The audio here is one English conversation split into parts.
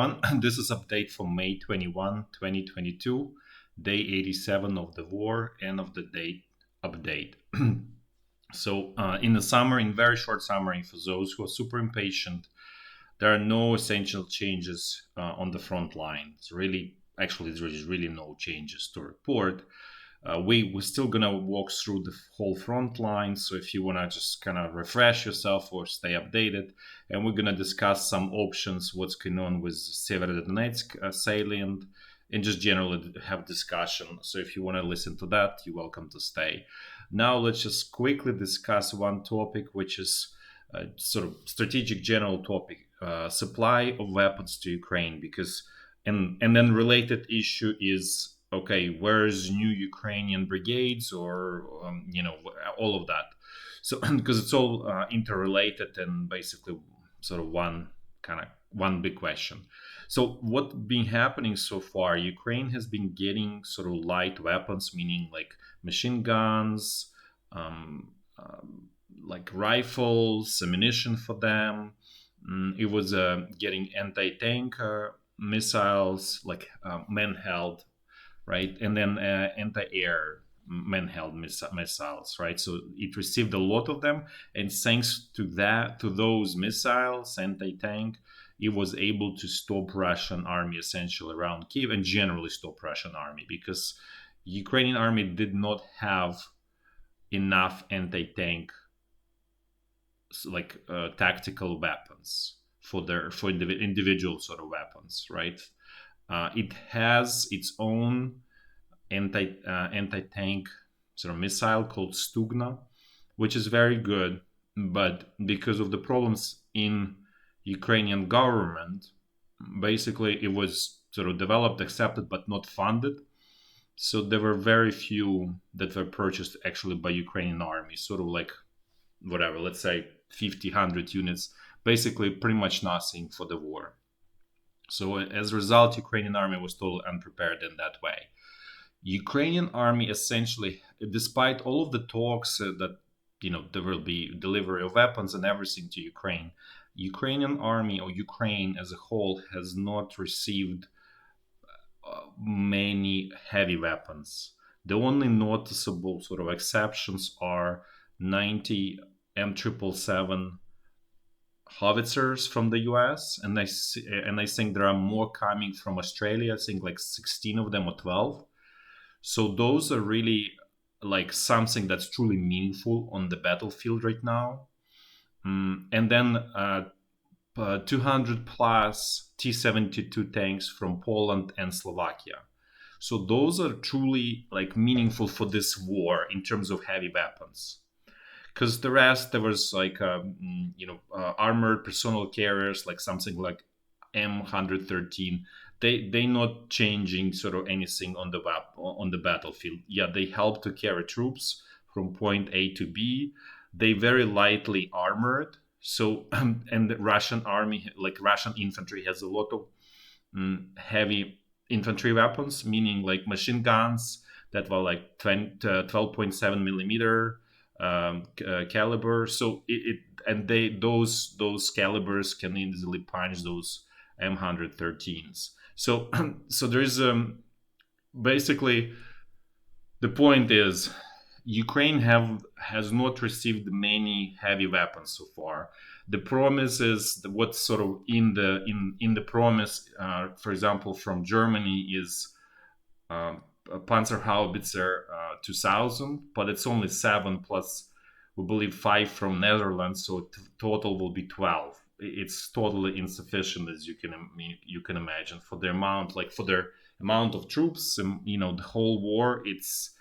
everyone. This is update for May 21, 2022, day 87 of the war, end of the day update. So, in the summary, in very short summary, for those who are super impatient, there are no essential changes on the front line. Actually, there is really no changes to report. We're still gonna walk through the whole front line. So if you wanna just kind of refresh yourself or stay updated, and we're gonna discuss some options, what's going on with Severodonetsk salient, and just generally have discussion. So if you wanna listen to that, you're welcome to stay. Now let's just quickly discuss one topic, which is sort of strategic general topic, supply of weapons to Ukraine, because and then related issue is, okay, where's new Ukrainian brigades or, all of that. So, because it's all interrelated and basically sort of one big question. So what's been happening so far, Ukraine has been getting sort of light weapons, meaning like machine guns, like rifles, ammunition for them. It was getting anti-tank missiles, like man-held, right? And then anti-air man-held missiles, right? So it received a lot of them, and thanks to those missiles, anti-tank, it was able to stop Russian army essentially around Kiev, and generally stop Russian army, because Ukrainian army did not have enough anti-tank tactical weapons for individual sort of weapons, right? It has its own anti-tank sort of missile called Stugna, which is very good, but because of the problems in Ukrainian government, basically it was sort of developed, accepted, but not funded. So there were very few that were purchased actually by Ukrainian army, sort of like whatever, let's say 50, 100 units, basically pretty much nothing for the war. So as a result, Ukrainian army was totally unprepared in that way. Ukrainian army essentially, despite all of the talks that there will be delivery of weapons and everything to Ukraine, Ukrainian army, or Ukraine as a whole, has not received many heavy weapons. The only noticeable sort of exceptions are 90 M777 howitzers from the US, and I think there are more coming from Australia. I think like 16 of them or 12. So those are really like something that's truly meaningful on the battlefield right now. And then 200 plus T-72 tanks from Poland and Slovakia. So those are truly like meaningful for this war in terms of heavy weapons. Because the rest, there was like armored personnel carriers, like something like M113. They not changing sort of anything on the battlefield. Yeah, they help to carry troops from point A to B. They very lightly armored. So and the Russian army, like Russian infantry, has a lot of heavy infantry weapons, meaning like machine guns that were like 12.7 millimeter. Caliber. So those calibers can easily punch those M113s. So there is basically the point is Ukraine has not received many heavy weapons so far. The promise is what's sort of in the promise, for example, from Germany is Panzerhaubitzer 2000, but it's only 7 plus, we believe, 5 from Netherlands, so total will be 12. It's totally insufficient, as you can imagine, for their amount, of troops. The whole war, it's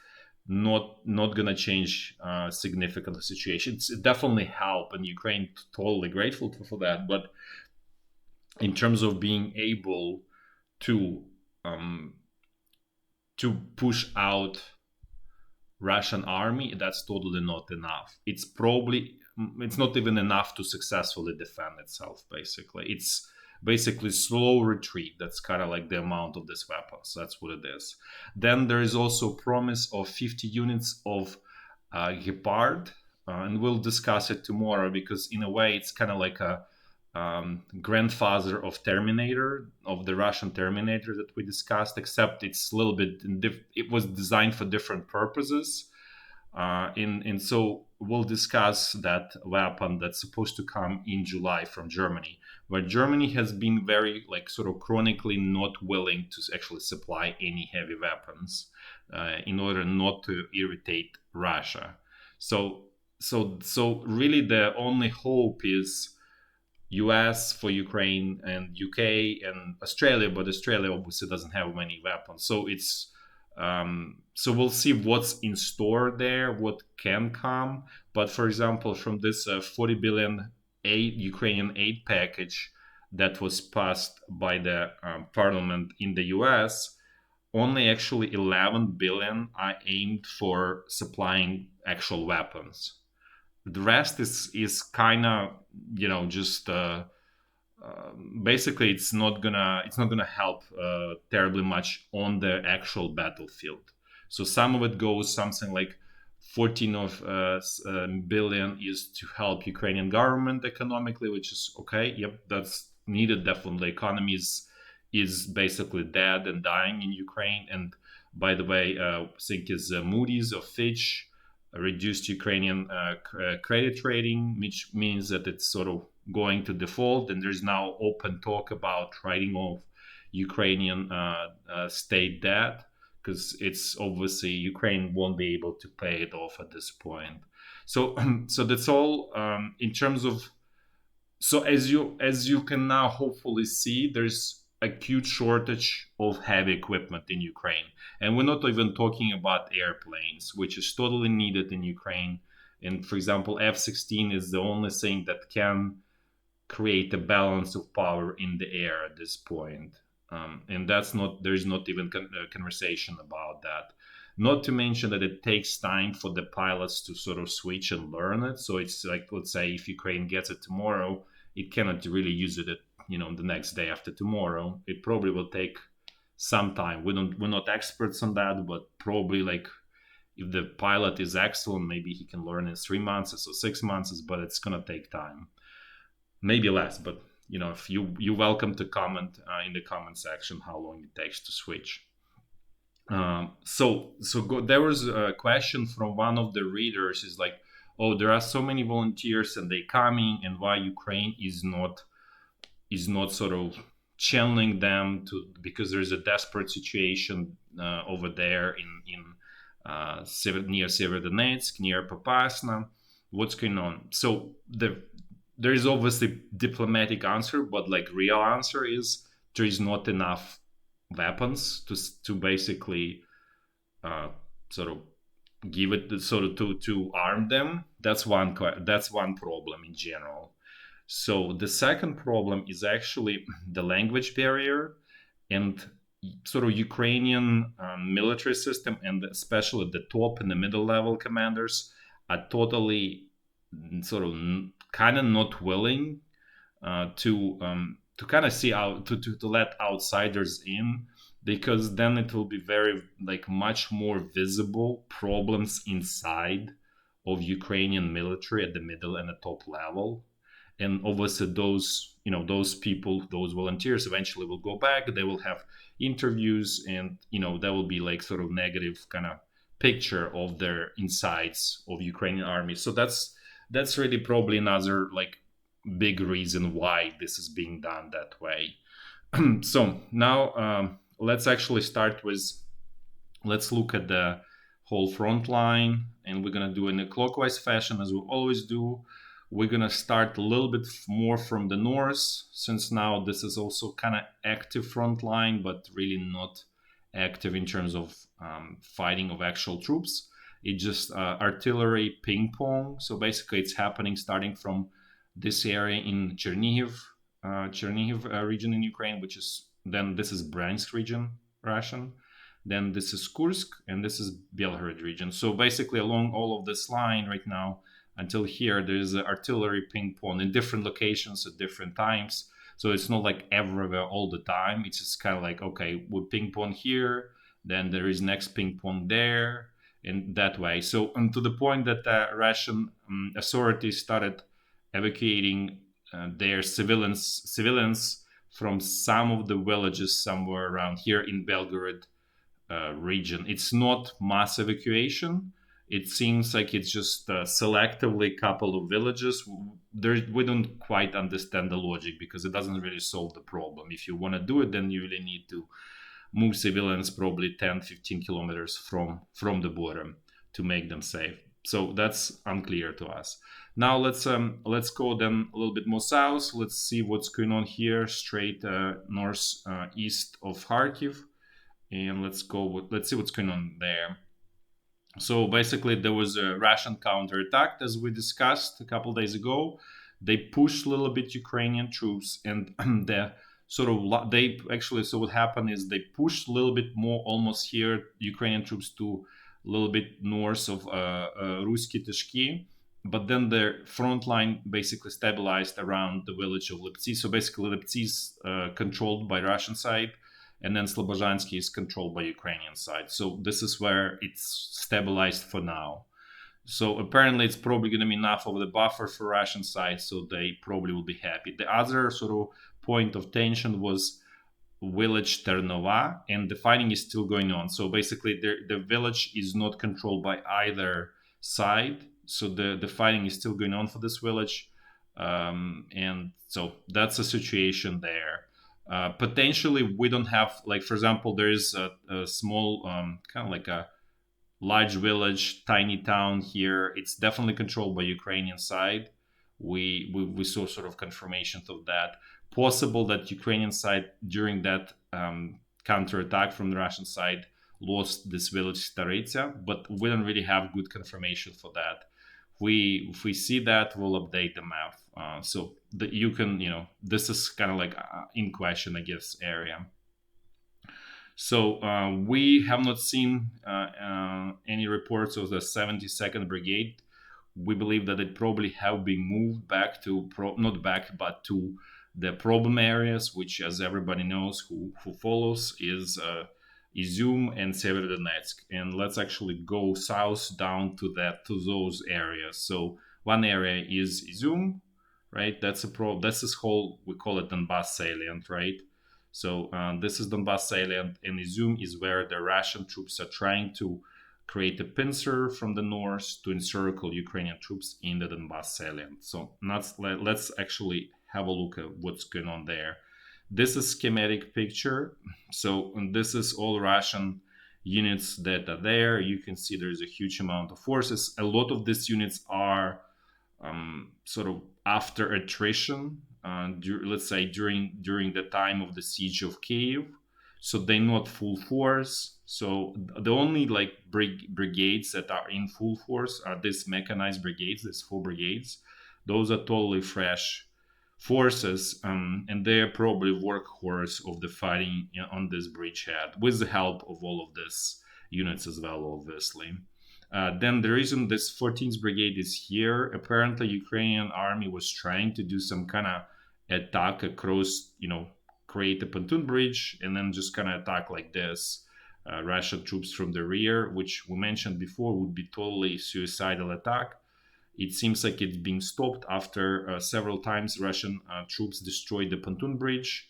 not gonna change significant situation. It's definitely help, and Ukraine totally grateful for that. But in terms of being able to push out Russian army, that's totally not enough. It's not even enough to successfully defend itself, basically. It's basically slow retreat. That's kind of like the amount of this weapon. So that's what it is. Then there is also promise of 50 units of Gepard, and we'll discuss it tomorrow, because in a way it's kind of like a grandfather of Terminator, of the Russian Terminator that we discussed, except it's a little bit, it was designed for different purposes. And so we'll discuss that weapon that's supposed to come in July from Germany, where Germany has been very, like, sort of chronically not willing to actually supply any heavy weapons in order not to irritate Russia. So really the only hope is US for Ukraine and UK and Australia, but Australia obviously doesn't have many weapons. So we'll see what's in store there, what can come. But for example, from this 40 billion Ukrainian aid package that was passed by the parliament in the US, only actually 11 billion are aimed for supplying actual weapons. The rest is kind of, just basically it's not gonna help terribly much on the actual battlefield. So some of it goes something like 14 of billion is to help Ukrainian government economically, which is okay. Yep, that's needed definitely. Economy is basically dead and dying in Ukraine. And by the way, I think is Moody's or Fitch reduced Ukrainian credit rating, which means that it's sort of going to default, and there's now open talk about writing off Ukrainian state debt, because it's obviously Ukraine won't be able to pay it off at this point. So, so that's all in terms of. So as you can now hopefully see, there's a huge shortage of heavy equipment in Ukraine, and we're not even talking about airplanes, which is totally needed in Ukraine. And for example, F-16 is the only thing that can create a balance of power in the air at this point. And there's not even a conversation about that. Not to mention that it takes time for the pilots to sort of switch and learn it. So it's like, let's say if Ukraine gets it tomorrow, it cannot really use it the next day after tomorrow. It probably will take some time. We're not experts on that, but probably, like, if the pilot is excellent, maybe he can learn in 3 months or 6 months, but it's gonna take time. Maybe less, but if you're welcome to comment in the comment section how long it takes to switch. There was a question from one of the readers, is like, oh, there are so many volunteers and they coming, and why Ukraine is not sort of channeling them to, because there's a desperate situation over there in near Severodonetsk, near Popasna. What's going on? So there is obviously diplomatic answer, but like real answer is there is not enough weapons to basically sort of give it sort of to arm them. That's one problem in general. So the second problem is actually the language barrier, and sort of Ukrainian military system, and especially the top and the middle level commanders are totally sort of kind of not willing to kind of see out to let outsiders in, because then it will be very, like, much more visible problems inside of Ukrainian military at the middle and the top level. And obviously those people, those volunteers eventually will go back, they will have interviews, and that will be like sort of negative kind of picture of their insides of Ukrainian army. So that's really probably another, like, big reason why this is being done that way. So now let's actually start with, let's look at the whole front line, and we're going to do it in a clockwise fashion as we always do. We're going to start a little bit more from the north, since now this is also kind of active front line, but really not active in terms of fighting of actual troops. It's just artillery ping pong. So basically it's happening starting from this area in Chernihiv region in Ukraine, which is, then this is Bryansk region, Russian. Then this is Kursk, and this is Belgorod region. So basically along all of this line right now, until here, there's artillery ping pong in different locations at different times. So it's not like everywhere all the time. It's just kind of like, okay, we ping pong here, then there is next ping pong there, and that way. So to the point that Russian authorities started evacuating their civilians from some of the villages somewhere around here in Belgorod region. It's not mass evacuation. It seems like it's just selectively a couple of villages. We don't quite understand the logic because it doesn't really solve the problem. If you want to do it, then you really need to move civilians probably 10-15 kilometers from the border to make them safe. So that's unclear to us. Now let's go then a little bit more south. Let's see what's going on here, straight north east of Kharkiv, and let's see what's going on there. So basically, there was a Russian counterattack, as we discussed a couple days ago. They pushed a little bit Ukrainian troops, and the sort of they actually. So what happened is they pushed a little bit more, almost here, Ukrainian troops to a little bit north of Ruski Tishki, but then their front line basically stabilized around the village of Liptsi. So basically, Liptsi is controlled by Russian side, and then Slobozhansky is controlled by Ukrainian side. So this is where it's stabilized for now. So apparently it's probably going to be enough of the buffer for Russian side, so they probably will be happy. The other sort of point of tension was village Ternova, and the fighting is still going on. So basically the village is not controlled by either side, so the fighting is still going on for this village. And so that's the situation there. Potentially we don't have, like, for example, there is a small kind of like a large village, tiny town here. It's definitely controlled by Ukrainian side. We saw sort of confirmations of that. Possible that Ukrainian side during that counterattack from the Russian side lost this village Staritsa, but we don't really have good confirmation for that. If we see that, we'll update the map. So that you can, this is kind of like in question, I guess, area. So we have not seen any reports of the 72nd Brigade. We believe that it probably have been moved back to, not back, but to the problem areas, which, as everybody knows who follows, is Izyum and Severodonetsk. And let's actually go south down to those areas. So one area is Izyum, right? That's this whole, we call it Donbass salient, right? So this is Donbass salient, and Izyum is where the Russian troops are trying to create a pincer from the north to encircle Ukrainian troops in the Donbass salient. So let's actually have a look at what's going on there. This is schematic picture. So this is all Russian units that are there. You can see there's a huge amount of forces. A lot of these units are sort of after attrition, let's say during the time of the siege of Kyiv. So they're not full force. So the only like brigades that are in full force are these mechanized brigades, these 4 brigades. Those are totally fresh forces, and they are probably workhorse of the fighting on this bridgehead, with the help of all of these units as well, obviously. Then the reason this 14th Brigade is here, apparently Ukrainian army was trying to do some kind of attack across, create a pontoon bridge and then just kind of attack like this Russian troops from the rear, which we mentioned before would be totally suicidal attack. It seems like it's being stopped after several times Russian troops destroyed the pontoon bridge.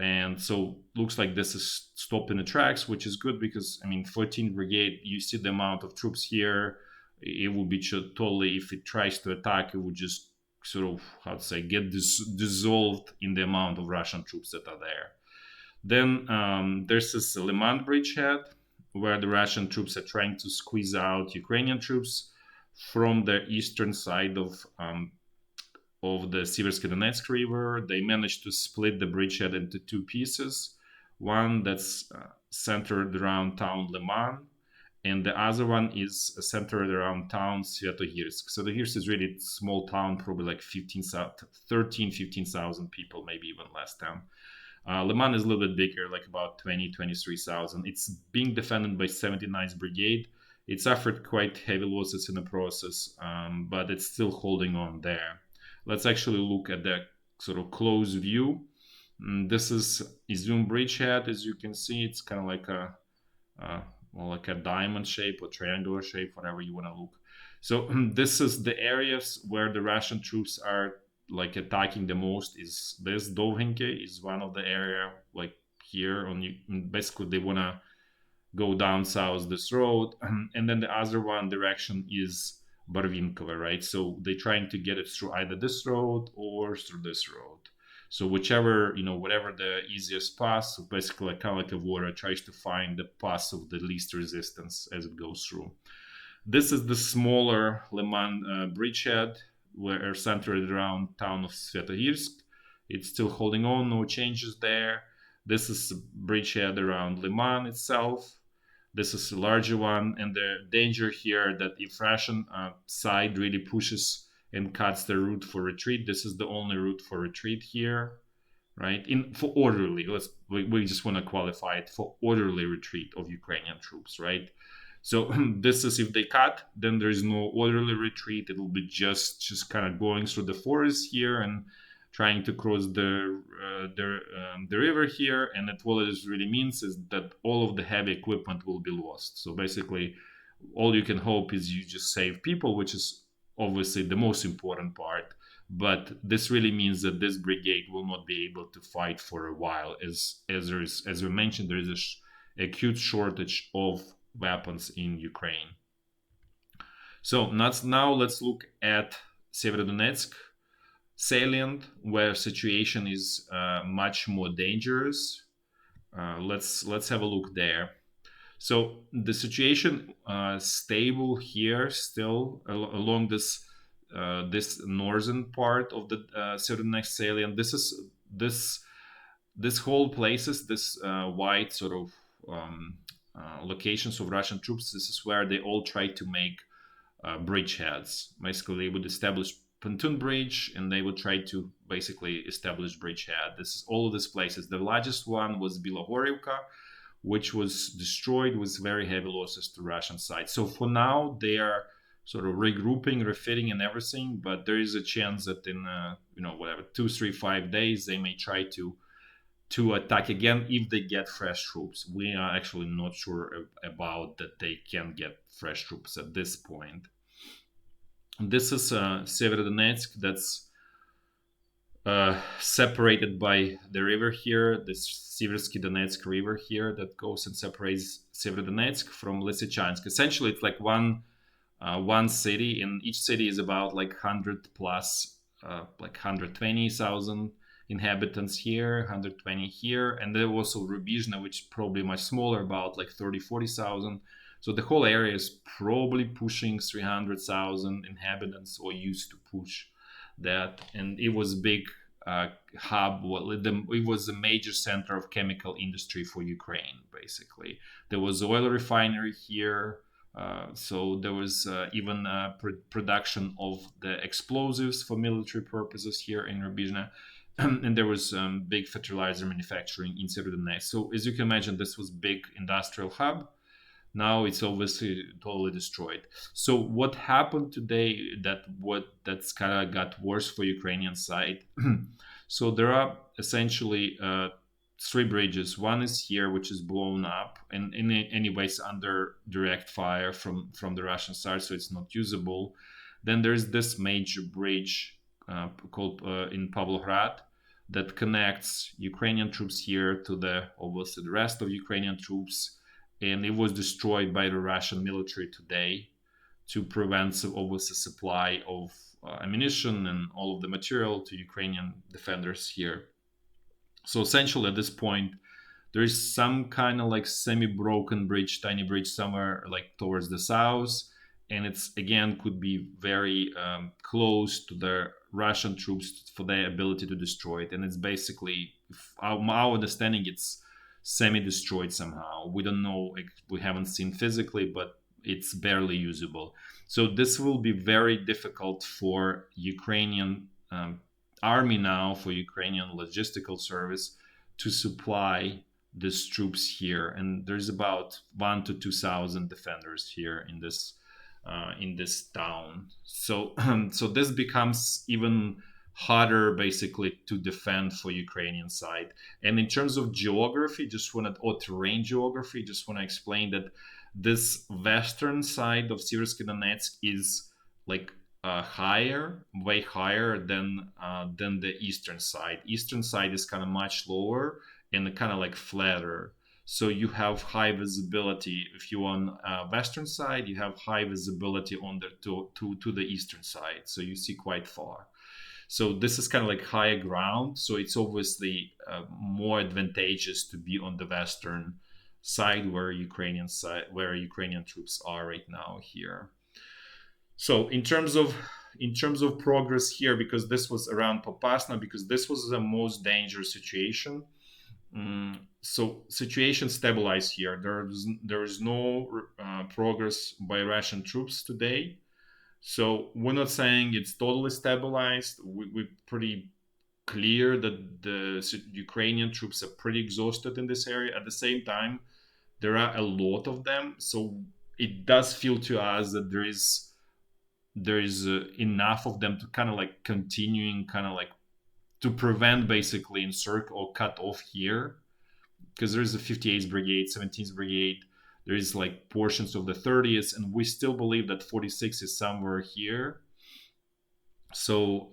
And so looks like this is stopped in the tracks, which is good because, 14th Brigade, you see the amount of troops here. It would be totally, if it tries to attack, it would just sort of, get dissolved in the amount of Russian troops that are there. Then there's this Lyman bridgehead, where the Russian troops are trying to squeeze out Ukrainian troops from the eastern side of the Severodonetsk river. They managed to split the bridgehead into 2 pieces. One that's centered around town Lyman, and the other one is centered around town Svyatohirsk. Svyatohirsk is really a small town, probably like 15,000 people, maybe even less than. Lyman is a little bit bigger, like about 23,000. It's being defended by 79th Brigade. It suffered quite heavy losses in the process, but it's still holding on there. Let's actually look at the sort of close view. This is Izyum bridgehead. As you can see, it's kind of like a diamond shape or triangular shape, whatever you want to look. So this is the areas where the Russian troops are like attacking the most is this Dovhinke is one of the area like here on basically they want to go down south this road, and then the other one direction is Barvinkova, right? So they're trying to get it through either this road or through this road. So whichever, whatever the easiest pass, so basically like, kind of like a warrior tries to find the pass of the least resistance as it goes through. This is the smaller Lyman bridgehead, where centered around town of Svyatohirsk. It's still holding on, no changes there. This is a bridgehead around Lyman itself. This is a larger one, and the danger here that if Russian side really pushes and cuts the route for retreat, this is the only route for retreat here, right? For orderly, we just want to qualify it for orderly retreat of Ukrainian troops, right? So this is if they cut, then there is no orderly retreat. It will be just kind of going through the forest here and trying to cross the river here. And that what it really means is that all of the heavy equipment will be lost. So basically, all you can hope is you just save people, which is obviously the most important part. But this really means that this brigade will not be able to fight for a while, as we mentioned, there is a acute shortage of weapons in Ukraine. So now let's look at Severodonetsk salient, where situation is much more dangerous. Let's have a look there. So the situation stable here still along this northern part of the Severodonetsk salient. This whole places, this wide sort of locations of Russian troops. This is where they all try to make bridgeheads. Basically, they would establish pontoon bridge, and they would try to basically establish bridgehead. This is all of these places. The largest one was Bilogorivka, which was destroyed with very heavy losses to Russian side. So for now, they are sort of regrouping, refitting, and everything. But there is a chance that in 2, 3, 5 days they may try to attack again if they get fresh troops. We are actually not sure about that they can get fresh troops at this point. This is Severodonetsk that's separated by the river here, this Siversky Donetsk river here that goes and separates Severodonetsk from Lysychansk. Essentially, it's like one city, and each city is about like 100 plus, like 120,000 inhabitants here, 120 here, and there was also Rubizhne, which is probably much smaller, about like 40,000. So the whole area is probably pushing 300,000 inhabitants, or used to push that. And it was a big hub. It was a major center of chemical industry for Ukraine, basically. There was oil refinery here. So there was even production of the explosives for military purposes here in Rubizhne. And there was big fertilizer manufacturing in Severodonetsk. So as you can imagine, this was big industrial hub. Now it's obviously totally destroyed. So what happened today that's kind of got worse for Ukrainian side? So there are essentially 3 bridges. One is here, which is blown up, and anyways under direct fire from the Russian side, so it's not usable. Then there's this major bridge called in Pavlograd that connects Ukrainian troops here to the rest of Ukrainian troops. And it was destroyed by the Russian military today to prevent obviously supply of ammunition and all of the material to Ukrainian defenders here. So essentially at this point, there is some kind of like semi-broken bridge, tiny bridge somewhere like towards the south. And it's again could be very close to the Russian troops for their ability to destroy it. And it's basically, our understanding, it's semi-destroyed somehow. We don't know, we haven't seen physically, but it's barely usable. So this will be very difficult for Ukrainian army now, for Ukrainian logistical service to supply these troops here. And there's about 1,000 to 2,000 defenders here in this town. So so this becomes even harder basically to defend for Ukrainian side. And in terms of geography, terrain geography, just want to explain that this western side of Seversky Donetsk is like higher, way higher than the eastern side. Eastern side is kind of much lower and kind of like flatter. So you have high visibility. If you're on western side, you have high visibility on the to the eastern side. So you see quite far. So this is kind of like higher ground. So it's obviously more advantageous to be on the western side where Ukrainian troops are right now here. So in terms of progress here, because this was around Popasna, because this was the most dangerous situation. So situation stabilized here. There is no progress by Russian troops today. So we're not saying it's totally stabilized. We're pretty clear that the Ukrainian troops are pretty exhausted in this area. At the same time, there are a lot of them. So it does feel to us that there is enough of them to kind of like continuing kind of like to prevent basically encircle or cut off here, because there's a 58th brigade, 17th brigade, there is like portions of the 30th, and we still believe that 46 is somewhere here. So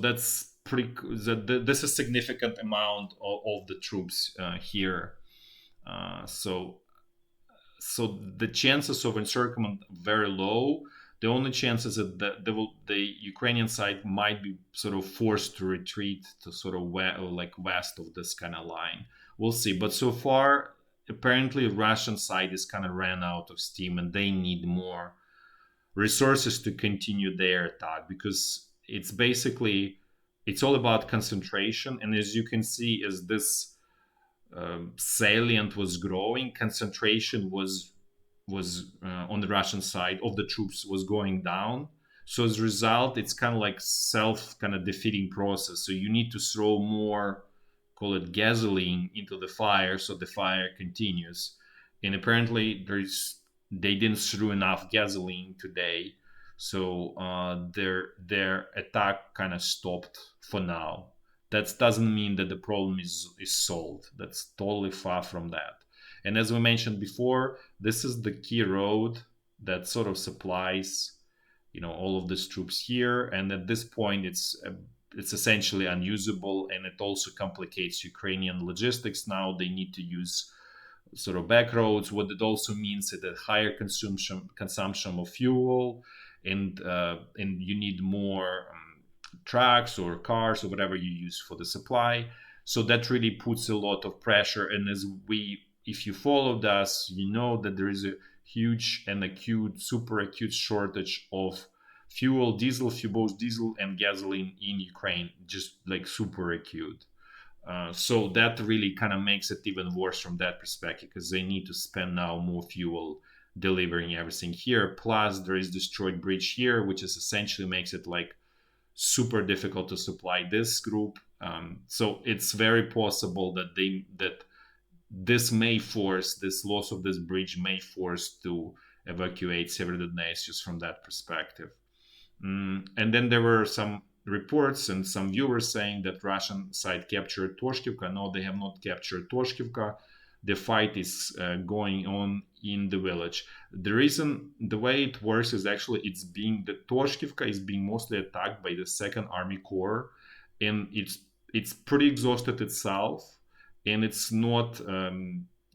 that's pretty, this is a significant amount of the troops here. So the chances of encirclement very low. The only chances that the Ukrainian side might be sort of forced to retreat to sort of west of this kind of line. We'll see. But so far, apparently, Russian side is kind of ran out of steam, and they need more resources to continue their attack, because it's all about concentration. And as you can see, as this salient was growing, concentration was on the Russian side of the troops was going down. So as a result, it's kind of like self kind of defeating process. So you need to throw more, call it gasoline, into the fire so the fire continues. And apparently they didn't throw enough gasoline today, so their attack kind of stopped for now. That doesn't mean that the problem is solved. That's totally far from that. And as we mentioned before, this is the key road that sort of supplies, all of these troops here. And at this point, it's essentially unusable, and it also complicates Ukrainian logistics. Now they need to use sort of back roads. What it also means is that higher consumption of fuel, and you need more trucks or cars or whatever you use for the supply. So that really puts a lot of pressure. And if you followed us, you know that there is a huge and super acute shortage of fuel, both diesel and gasoline in Ukraine, just like super acute. So that really kind of makes it even worse from that perspective, because they need to spend now more fuel delivering everything here. Plus, there is destroyed bridge here, which is essentially makes it like super difficult to supply this group. So it's very possible that this loss of this bridge may force to evacuate Severodonetsk just from that perspective. And then there were some reports and some viewers saying that Russian side captured Torshkivka. No, they have not captured Torshkivka. The fight is going on in the village. The way it works is actually the Torshkivka is being mostly attacked by the Second Army Corps, and it's pretty exhausted itself, and it's not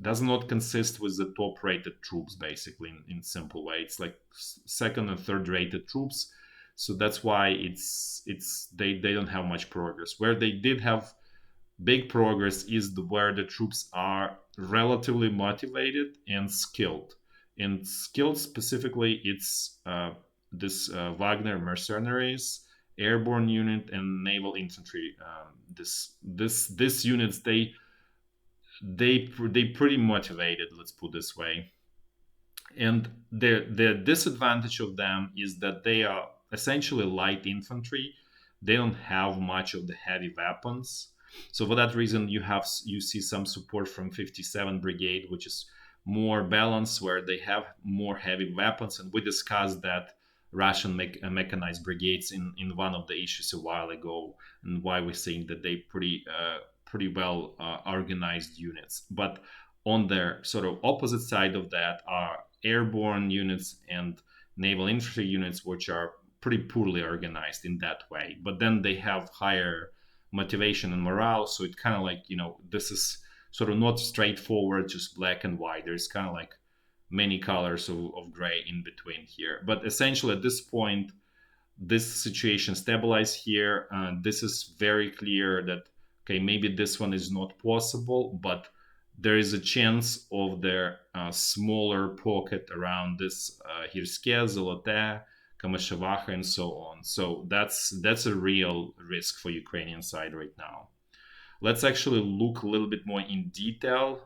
does not consist with the top rated troops, basically, in simple way. It's like second and third rated troops. So that's why they don't have much progress. Where they did have big progress is where the troops are relatively motivated and skilled. And skilled specifically, it's this Wagner mercenaries, airborne unit, and naval infantry. This units they pretty motivated. Let's put this way. And the disadvantage of them is that they are essentially light infantry. They don't have much of the heavy weapons. So for that reason, you see some support from 57 Brigade, which is more balanced, where they have more heavy weapons. And we discussed that Russian mechanized brigades in one of the issues a while ago, and why we're saying that they pretty well organized units. But on the sort of opposite side of that are airborne units and naval infantry units, which are pretty poorly organized in that way. But then they have higher motivation and morale, so it kind of like, this is sort of not straightforward, just black and white. There's kind of like many colors of gray in between here. But essentially, at this point, this situation stabilized here. This is very clear that, okay, maybe this one is not possible, but there is a chance of the smaller pocket around this Hirske, Zolote, Kamyshuvakha, and so on. So that's a real risk for Ukrainian side right now. Let's actually look a little bit more in detail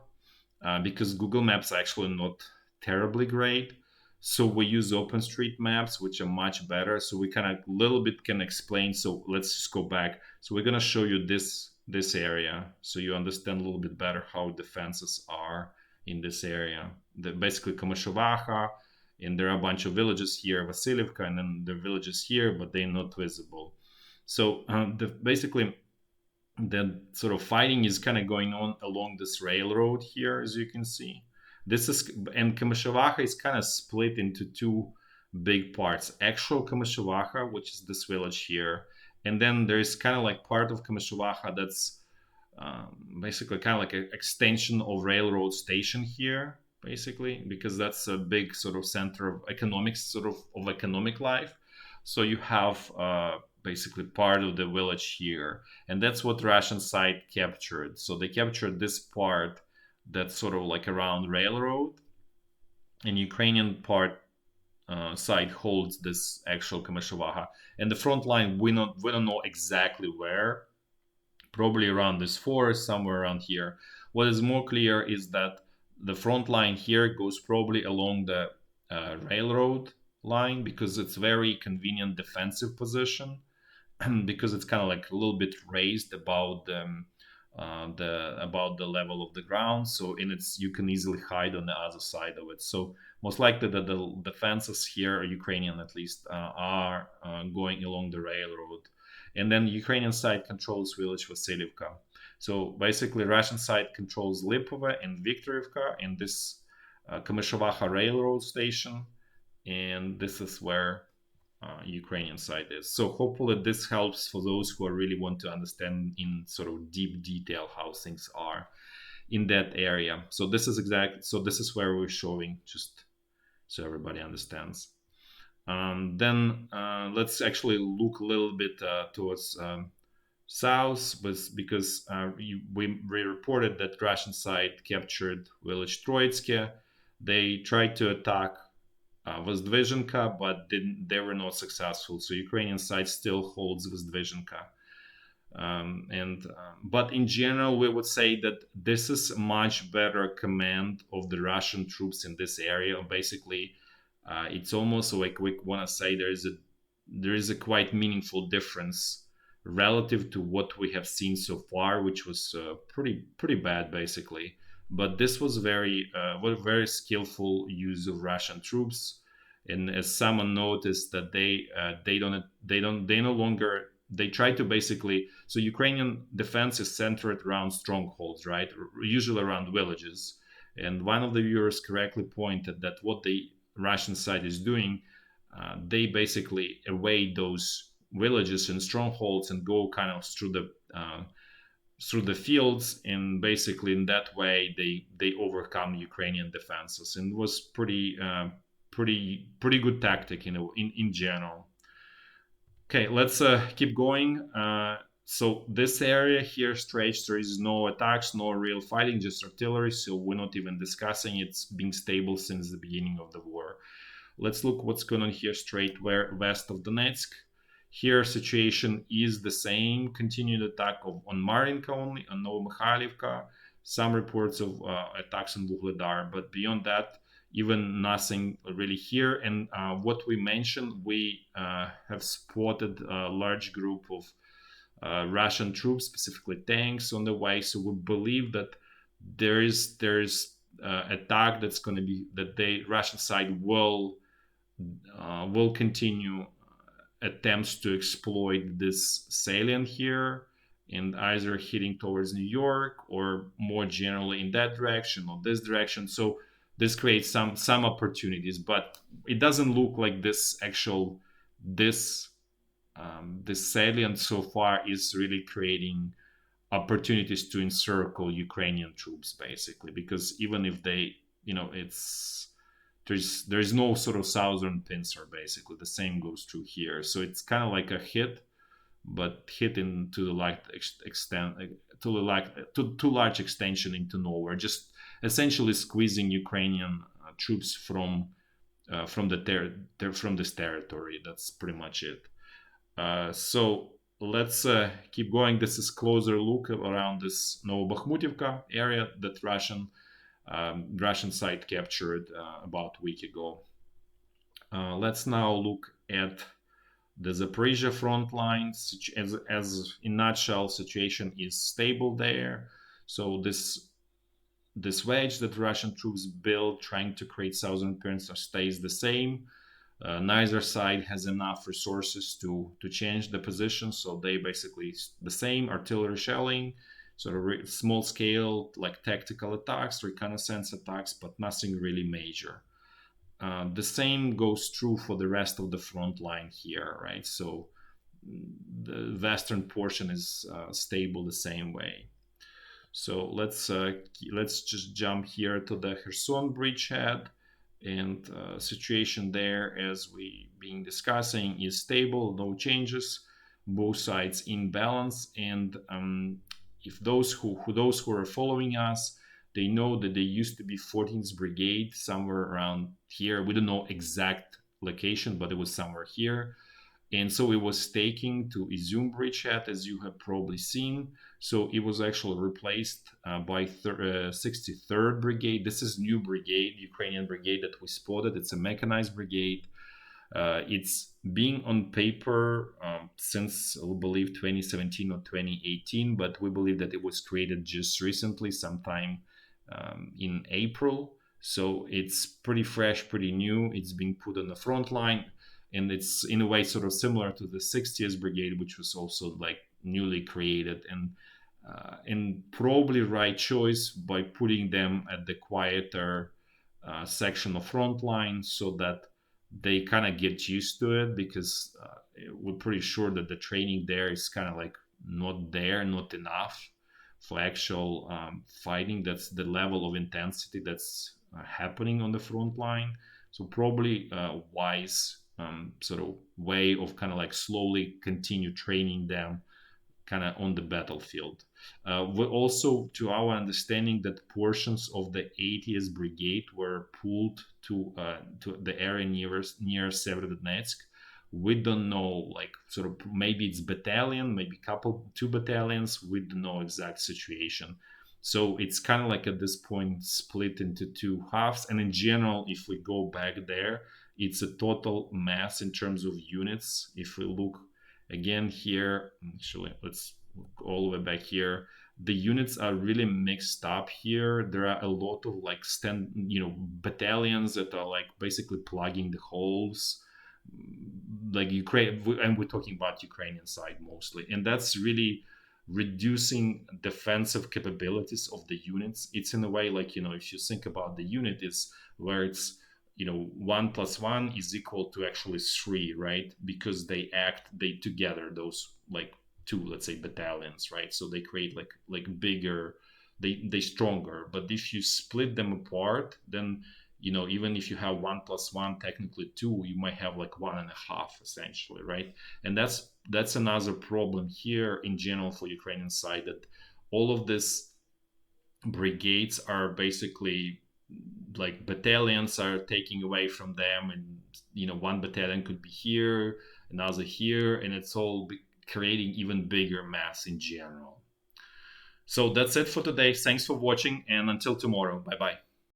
because Google Maps are actually not terribly great. So we use OpenStreetMaps, which are much better. So we kind of a little bit can explain. So let's just go back. So we're gonna show you this area, so you understand a little bit better how defenses are in this area. Basically Kamyshuvakha, and there are a bunch of villages here, Vasilivka, and then the villages here, but they're not visible. So basically the sort of fighting is kind of going on along this railroad here, as you can see. This is, and Kamyshuvakha is kind of split into two big parts. Actual Kamyshuvakha, which is this village here, and then there's kind of like part of Kamyshuvakha that's basically kind of like an extension of railroad station here, basically, because that's a big sort of center of economics, sort of economic life. So you have basically part of the village here, and that's what Russian side captured. So they captured this part that's sort of like around railroad, and Ukrainian part side holds this actual Kamyshuvakha. And the front line, we don't know exactly where, probably around this forest, somewhere around here. What is more clear is that the front line here goes probably along the railroad line, because it's very convenient defensive position, because it's kind of like a little bit raised about the level of the ground, so you can easily hide on the other side of it. So most likely that the defenses here, Ukrainian at least, are going along the railroad. And then Ukrainian side controls village Vasilivka. So basically Russian side controls Lipova and Viktorivka and this Kamyshuvakha railroad station, and this is where Ukrainian side is. So hopefully this helps for those who really want to understand in sort of deep detail how things are in that area. So this is where we're showing, just so everybody understands. Then let's actually look a little bit towards south, because we reported that Russian side captured village Troitske. They tried to attack Vozdvizhenka, but they were not successful. So Ukrainian side still holds Vozdvizhenka. But in general, we would say that this is much better command of the Russian troops in this area. Basically, it's almost like we want to say there is a quite meaningful difference relative to what we have seen so far, which was pretty bad, basically. But this was very skillful use of Russian troops, and as someone noticed that they try to basically, so Ukrainian defense is centered around strongholds, right? Usually around villages. And one of the viewers correctly pointed that what the Russian side is doing, they basically evade those villages and strongholds and go kind of through the fields, and basically in that way they overcome Ukrainian defenses, and it was pretty good tactic in general. Okay, let's keep going. So this area here stretched, there is no attacks, no real fighting, just artillery, so we're not even discussing. It's been stable since the beginning of the war. Let's look what's going on here straight west of Donetsk. Here situation is the same, continued attack on Marinka only, on Novomykhailivka, some reports of attacks on Vuhledar, but beyond that, even nothing really here. And what we mentioned, we have spotted a large group of Russian troops, specifically tanks, on the way. So we believe that there is attack that's going to be, that the Russian side will continue attempts to exploit this salient here, and either hitting towards New York or more generally in that direction or this direction. So this creates some opportunities, but it doesn't look like this this salient so far is really creating opportunities to encircle Ukrainian troops, basically, because even if they, it's there's no sort of southern pincer, basically. The same goes true here. So it's kind of like a hit, but hitting to the extent, to the too large extension into nowhere, just essentially squeezing Ukrainian troops from from this territory. That's pretty much it. So let's keep going. This is closer look around this Novobakhmutivka area that Russian side captured about a week ago. Let's now look at the Zaporizhia front lines. As in nutshell, situation is stable there. So this wedge that Russian troops built, trying to create southern peninsula, stays the same. Neither side has enough resources to change the position, so they basically the same artillery shelling, sort of small scale like tactical attacks, reconnaissance attacks, but nothing really major. The same goes true for the rest of the front line here, right? So the western portion is stable the same way. So let's just jump here to the Kherson bridgehead. And situation there, as we been discussing, is stable, no changes, both sides in balance. And if those who are following us, they know that there used to be 14th Brigade somewhere around here. We don't know exact location, but it was somewhere here. And so it was taken to Izyum bridgehead, as you have probably seen. So it was actually replaced by 63rd Brigade. This is new brigade, Ukrainian brigade that we spotted. It's a mechanized brigade. It's been on paper since, we believe, 2017 or 2018, but we believe that it was created just recently, sometime in April. So it's pretty fresh, pretty new. It's being put on the front line. And it's in a way sort of similar to the 60th Brigade, which was also like newly created, and probably right choice by putting them at the quieter section of front line so that they kind of get used to it, because we're pretty sure that the training there is kind of like not enough for actual fighting. That's the level of intensity that's happening on the front line. So probably wise sort of way of kind of like slowly continue training them kind of on the battlefield. We also, to our understanding, that portions of the 80th Brigade were pulled to the area near Severodonetsk. We don't know, like sort of maybe it's battalion, maybe two battalions. We don't know exact situation. So it's kind of like at this point split into two halves. And in general, if we go back there, it's a total mass in terms of units. If we look again here, actually, let's look all the way back here. The units are really mixed up here. There are a lot of like battalions that are like basically plugging the holes, like Ukraine, and we're talking about Ukrainian side mostly, and that's really reducing defensive capabilities of the units. It's in a way like, if you think about the unit, is where it's 1 + 1 is equal to actually 3, right? Because they together, those like two, let's say, battalions, right? So they create like bigger, they stronger. But if you split them apart, then even if you have 1 + 1, technically 2, you might have like 1.5 essentially, right? And that's another problem here in general for Ukrainian side, that all of these brigades are basically like battalions are taking away from them, and one battalion could be here, another here, and it's all creating even bigger mass in general. So that's it for today. Thanks for watching, and until tomorrow, bye bye.